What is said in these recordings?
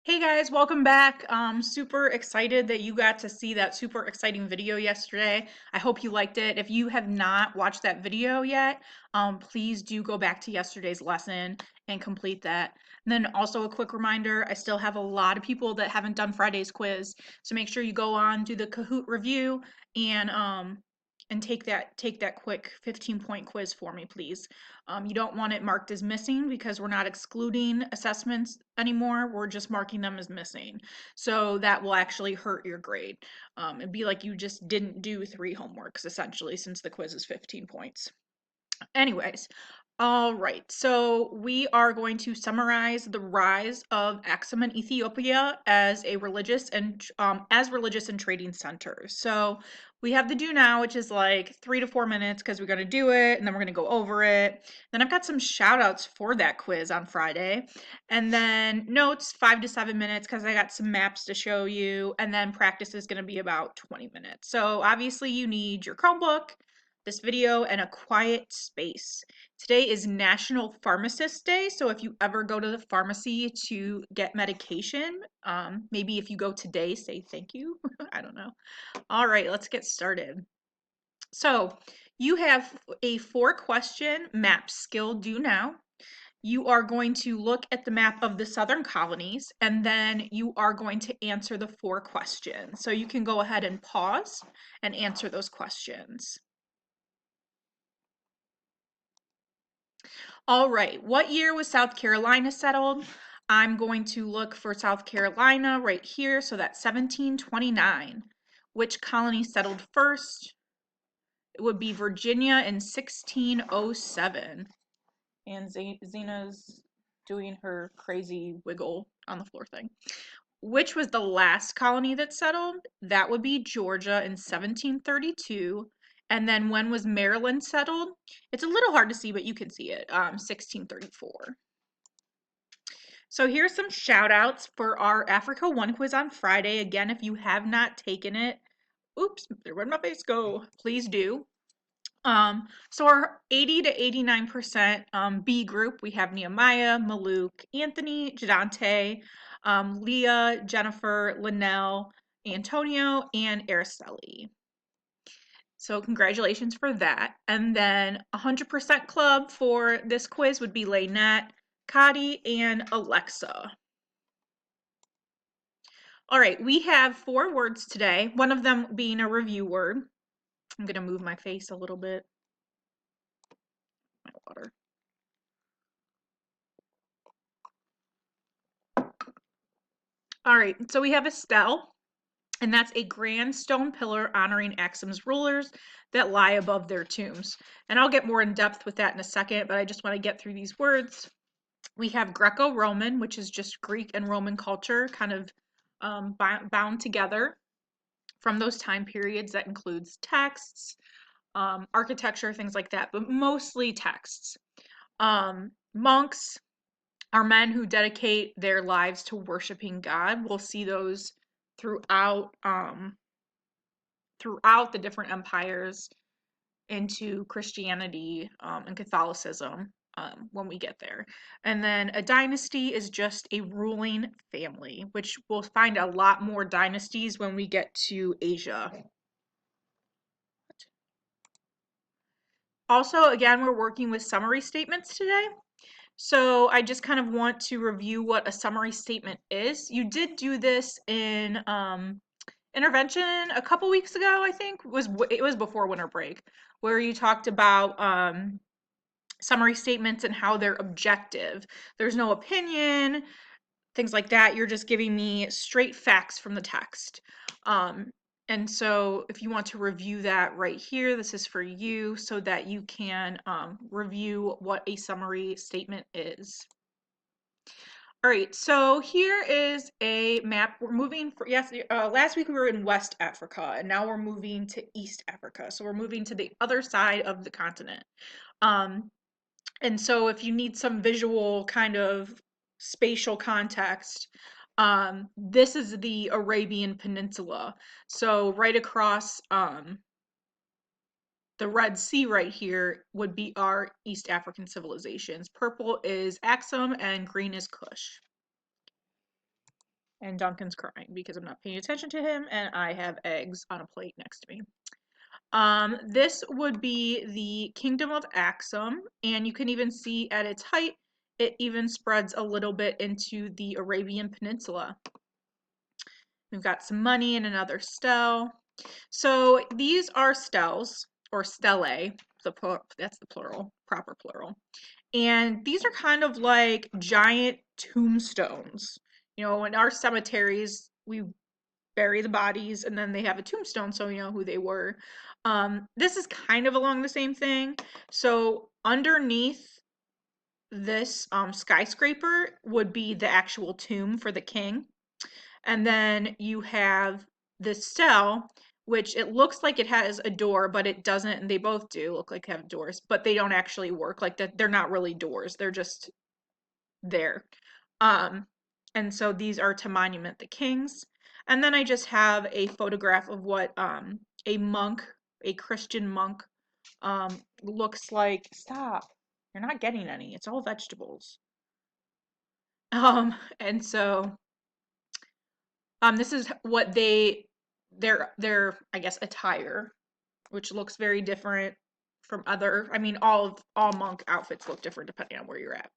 Hey guys, welcome back. Super excited that you got to see that super exciting video yesterday. I hope you liked it. If you have not watched that video yet, please do go back to yesterday's lesson and complete that. And then also a quick reminder, I still have a lot of people that haven't done Friday's quiz, so make sure you go on, do the Kahoot review, and take that quick 15-point quiz for me, please. You don't want it marked as missing because we're not excluding assessments anymore. We're just marking them as missing. So that will actually hurt your grade. It'd be like you just didn't do 3 homeworks essentially, since the quiz is 15 points. Anyways, all right, so we are going to summarize the rise of Axum in Ethiopia as religious and trading centers. So we have the do now, which is like 3 to 4 minutes because we're going to do it and then we're going to go over it. Then I've got some shout outs for that quiz on Friday. And then notes 5 to 7 minutes because I got some maps to show you. And then practice is going to be about 20 minutes. So obviously you need your Chromebook, this video, and a quiet space. Today is National Pharmacist Day, so if you ever go to the pharmacy to get medication, maybe if you go today, say thank you. I don't know. All right, let's get started. So you have a 4-question map skill due now. You are going to look at the map of the southern colonies, and then you are going to answer the 4 questions. So you can go ahead and pause and answer those questions. All right, what year was South Carolina settled? I'm going to look for South Carolina right here, so that's 1729. Which colony settled first? It would be Virginia in 1607. And Zena's doing her crazy wiggle on the floor thing. Which was the last colony that settled? That would be Georgia in 1732. And then when was Maryland settled? It's a little hard to see, but you can see it, 1634. So here's some shout outs for our Africa 1 quiz on Friday. Again, if you have not taken it, oops, where'd my face go? Please do. So our 80 to 89% B group, we have Nehemiah, Maluk, Anthony, Jadante, Leah, Jennifer, Linnell, Antonio, and Araceli. So congratulations for that. And then 100% club for this quiz would be Laynette, Kadi, and Alexa. All right, we have 4 words today, one of them being a review word. I'm going to move my face a little bit. My water. All right, so we have Estelle, and that's a grand stone pillar honoring Axum's rulers that lie above their tombs. And I'll get more in depth with that in a second, but I just want to get through these words. We have Greco-Roman, which is just Greek and Roman culture kind of bound together from those time periods. That includes texts, architecture, things like that, but mostly texts. Monks are men who dedicate their lives to worshiping God. We'll see those throughout throughout the different empires into Christianity and Catholicism when we get there. And then a dynasty is just a ruling family, which we'll find a lot more dynasties when we get to Asia. Also, again, we're working with summary statements today. So I just kind of want to review what a summary statement is. You did do this in intervention a couple weeks ago, I think. It was before winter break, where you talked about summary statements and how they're objective. There's no opinion, things like that. You're just giving me straight facts from the text. And so if you want to review that right here, this is for you so that you can review what a summary statement is. All right, so here is a map. We're moving for, yes, last week we were in West Africa, and now we're moving to East Africa. So we're moving to the other side of the continent. And so if you need some visual kind of spatial context, this is the Arabian Peninsula. So right across the Red Sea right here would be our East African civilizations. Purple is Axum and green is Kush. And Duncan's crying because I'm not paying attention to him and I have eggs on a plate next to me. This would be the Kingdom of Axum, and you can even see at its height, it even spreads a little bit into the Arabian Peninsula. We've got some money and another stele. So these are steles, or stelae, that's the plural, proper plural. And these are kind of like giant tombstones. You know, in our cemeteries, we bury the bodies and then they have a tombstone so you know who they were. This is kind of along the same thing. So underneath this skyscraper would be the actual tomb for the king. And then you have this cell, which it looks like it has a door, but it doesn't. And they both do look like they have doors, but they don't actually work. Like that, they're not really doors. They're just there. And so these are to monument the kings. And then I just have a photograph of what a monk, a Christian monk, looks like. Stop. You're not getting any. It's all vegetables. And so this is what their I guess attire, which looks very different from other. I mean, all monk outfits look different depending on where you're at.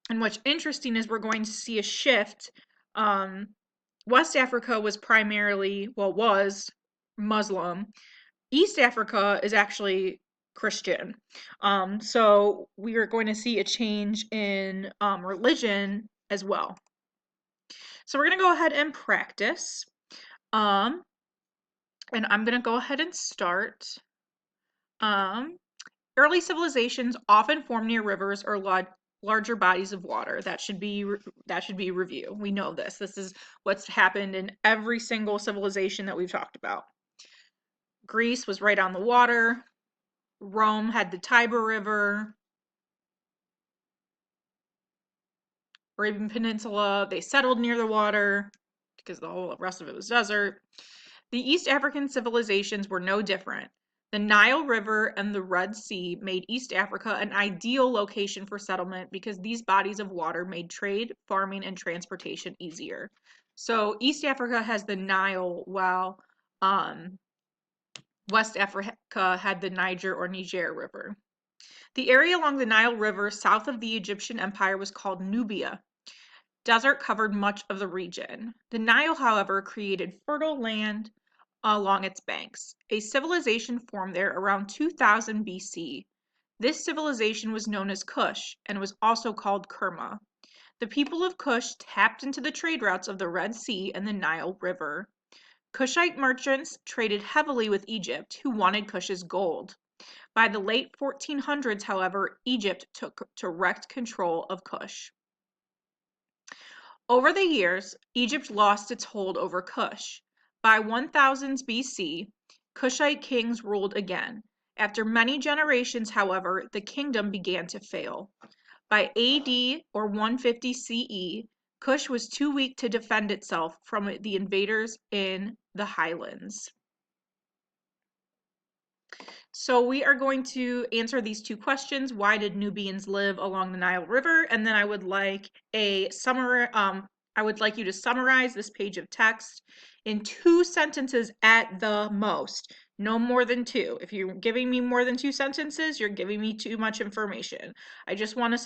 And what's interesting is we're going to see a shift. West Africa was was Muslim. East Africa is actually Christian. So we are going to see a change in religion as well. So we're going to go ahead and practice. And I'm going to go ahead and start. Early civilizations often form near rivers or larger bodies of water. That should be review. We know this. This is what's happened in every single civilization that we've talked about. Greece was right on the water. Rome had the Tiber River. Arabian Peninsula, they settled near the water because the whole rest of it was desert. The East African civilizations were no different. The Nile River and the Red Sea made East Africa an ideal location for settlement because these bodies of water made trade, farming, and transportation easier. So East Africa has the Nile, while West Africa had the Niger or Niger River. The area along the Nile River south of the Egyptian Empire was called Nubia. Desert covered much of the region. The Nile, however, created fertile land along its banks. A civilization formed there around 2000 BC. This civilization was known as Kush and was also called Kerma. The people of Kush tapped into the trade routes of the Red Sea and the Nile River. Kushite merchants traded heavily with Egypt, who wanted Kush's gold. By the late 1400s, however, Egypt took direct control of Kush. Over the years, Egypt lost its hold over Kush. By 1000 BC, Kushite kings ruled again. After many generations, however, the kingdom began to fail. By AD or 150 CE, Kush was too weak to defend itself from the invaders in the highlands. So we are going to answer these two questions. Why did Nubians live along the Nile River? And then I would like a summary. I would like you to summarize this page of text in 2 sentences at the most. No more than 2. If you're giving me more than 2 sentences, you're giving me too much information. I just want a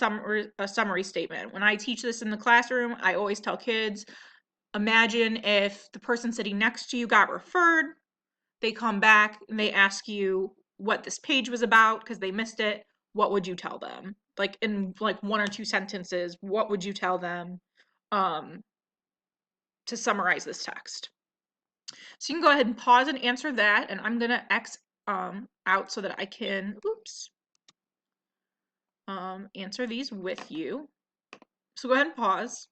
summary statement. When I teach this in the classroom, I always tell kids, imagine if the person sitting next to you got referred, they come back and they ask you what this page was about because they missed it. What would you tell them? Like in like 1 or 2 sentences, what would you tell them to summarize this text? So you can go ahead and pause and answer that, and I'm gonna X out so that I can answer these with you. So go ahead and pause.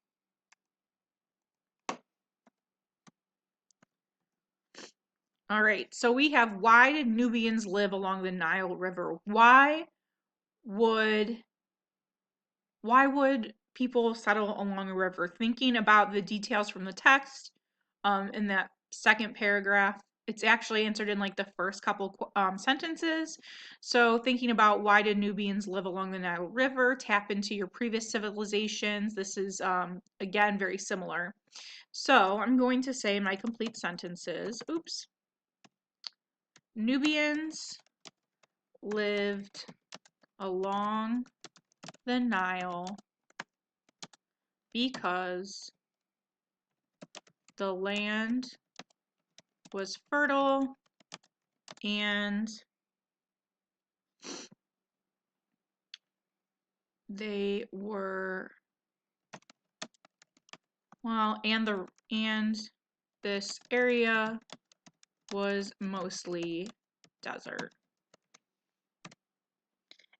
All right, so we have, why did Nubians live along the Nile River? Why would people settle along a river? Thinking about the details from the text in that second paragraph, it's actually answered in like the first couple sentences. So thinking about why did Nubians live along the Nile River, tap into your previous civilizations. This is again very similar. So I'm going to say my complete sentences. Oops. Nubians lived along the Nile because the land was fertile and they were and this area was mostly desert.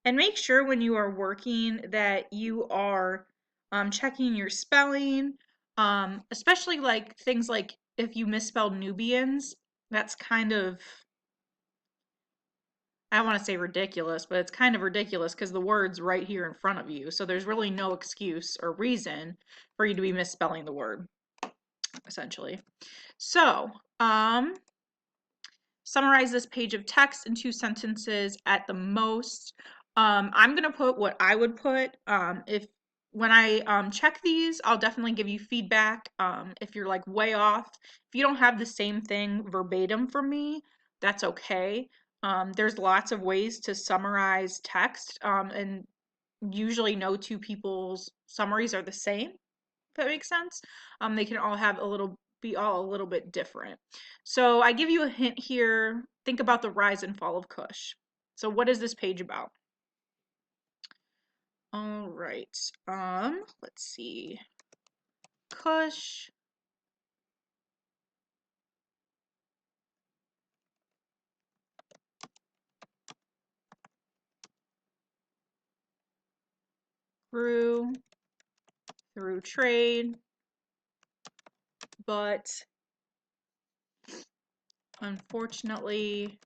And make sure when you are working that you are checking your spelling, especially like things like if you misspelled Nubians, that's kind of, I don't want to say ridiculous, but it's kind of ridiculous because the word's right here in front of you. So there's really no excuse or reason for you to be misspelling the word, essentially. So, summarize this page of text in 2 sentences at the most. I'm going to put what I would put. If when I check these, I'll definitely give you feedback. If you're like way off, if you don't have the same thing verbatim from me, that's okay. There's lots of ways to summarize text, and usually no two people's summaries are the same, if that makes sense. They can all have be all a little bit different. So I give you a hint here. Think about the rise and fall of Kush. So what is this page about? All right. Let's see. Kush. Grew through trade, but unfortunately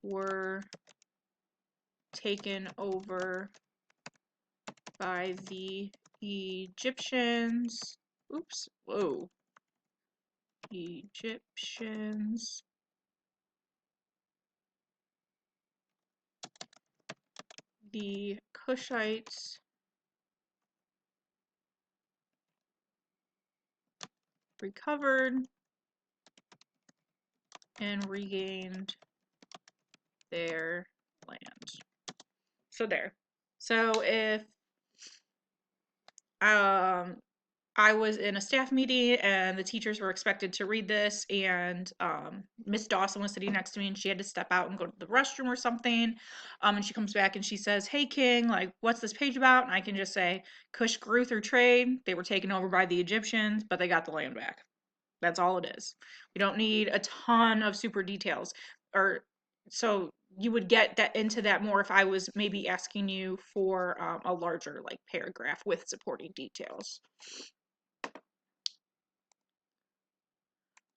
were taken over by the Egyptians. Oops. Whoa. Egyptians. The Kushites recovered and regained their land. So there. So if I was in a staff meeting and the teachers were expected to read this, and Miss Dawson was sitting next to me and she had to step out and go to the restroom or something, and she comes back and she says, "Hey King, like what's this page about?" And I can just say, Kush grew through trade, they were taken over by the Egyptians, but they got the land back. That's all it is. We don't need a ton of super details. Or so you would get that into that more if I was maybe asking you for a larger like paragraph with supporting details.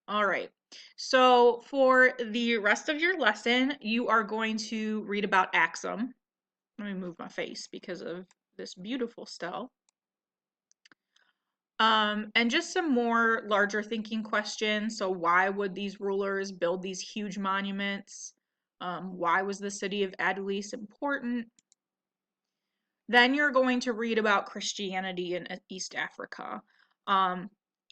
All right. So for the rest of your lesson, you are going to read about Axum. Let me move my face because of this beautiful stele. And just some more larger thinking questions. So why would these rulers build these huge monuments? Why was the city of Adulis important? Then you're going to read about Christianity in East Africa.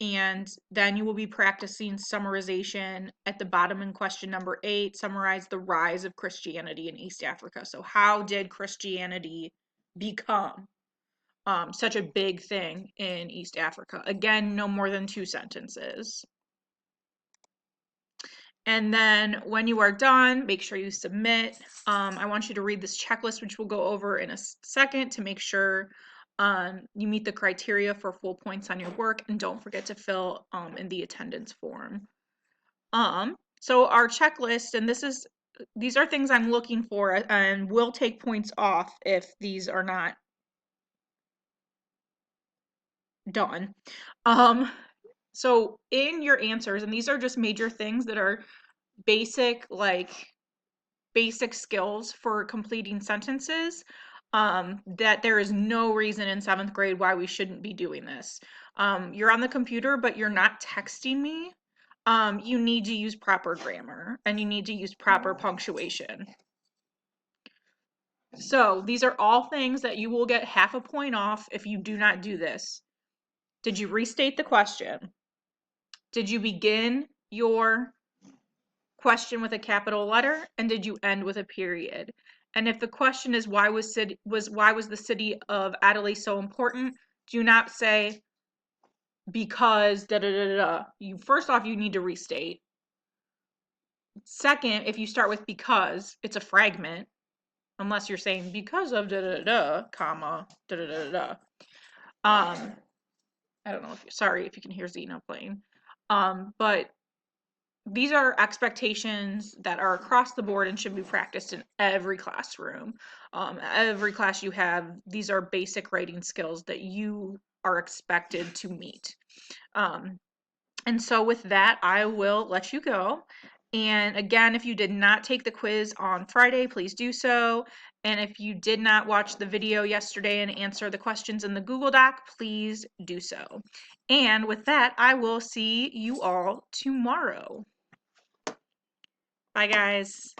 And then you will be practicing summarization at the bottom in question number 8. Summarize the rise of Christianity in East Africa. So how did Christianity become such a big thing in East Africa? Again, no more than 2 sentences. And then when you are done, make sure you submit. I want you to read this checklist, which we'll go over in a second, to make sure you meet the criteria for full points on your work, and don't forget to fill in the attendance form. So our checklist, and these are things I'm looking for, and will take points off if these are not done. So in your answers, and these are just major things that are basic skills for completing sentences, that there is no reason in 7th grade why we shouldn't be doing this. You're on the computer, but you're not texting me. you need to use proper grammar and you need to use proper punctuation. So these are all things that you will get half a point off if you do not do this. Did you restate the question? Did you begin your question with a capital letter? And did you end with a period? And if the question is why was the city of Adelaide so important? Do not say because da da da da. You first off you need to restate. Second, if you start with because, it's a fragment. Unless you're saying because of da da da, comma, da da da da. I don't know sorry if you can hear Xena playing. But these are expectations that are across the board and should be practiced in every classroom. Every class you have, these are basic writing skills that you are expected to meet. And so with that, I will let you go. And again, if you did not take the quiz on Friday, please do so. And if you did not watch the video yesterday and answer the questions in the Google Doc, please do so. And with that, I will see you all tomorrow. Bye, guys.